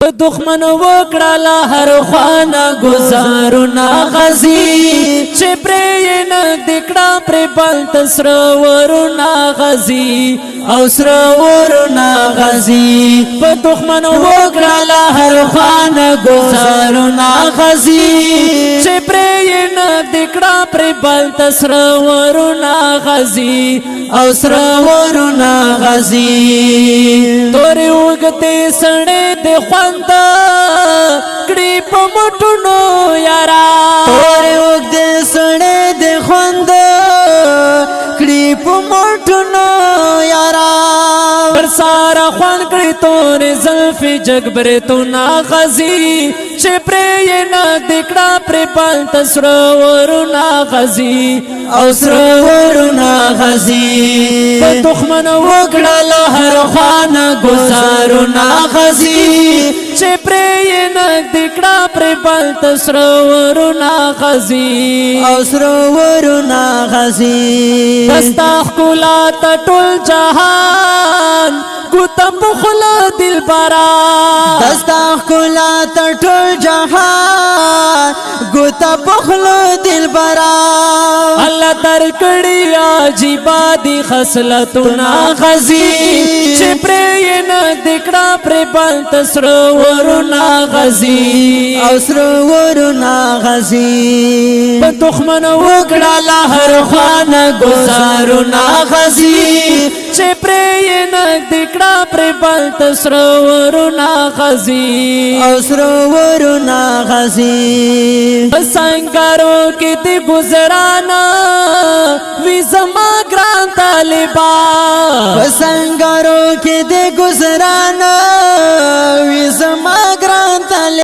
دخمن وکړه هر خوانا گزارنا غزي چې پرې نه دکړه پر بل تسر ورنا غزي او سر ورنا غزي په دخمن وکړه هر خوانا گزارنا غزي چې پرې نه دکړه پر بل تسر ورنا غزي او سر ورنا غزي تور وګته سړې د کڑی پا مٹنو یارا تورے وقت دے سڑے دے خوند کڑی پا مٹنو یارا پر سارا خوان کڑی تورے زلفی جگ برے تو نا غزی چپرے یہ نا دکڑا پرے پال تسرور نا غزی او سرور نا غزی پا دخمن وکڑا لہر خوان گزارو نا غزی چپرے یہ نا دکڑا پرے پال تسرور نا غزی او سرور نا غزی دستاخ کلا تٹول جہان گوتا پخلا دل برا دستاخ کلا تٹول جہان گوتا پخلا دل برا اللہ ترکڑی عجیبا دی خسلتنا غزی چپرے یہ نا دکڑا پرے پال تسرورنا غزی او سرورنا غزی بدخمن وکڑا لہر خوانا گزارنا غزی چپرے یہ نا دکڑا پرے پال تسرورنا غزی او سرورنا غزی سنگارو کی دی گزرانا وی زما گران طالبا سنگارو کی دی گزرانا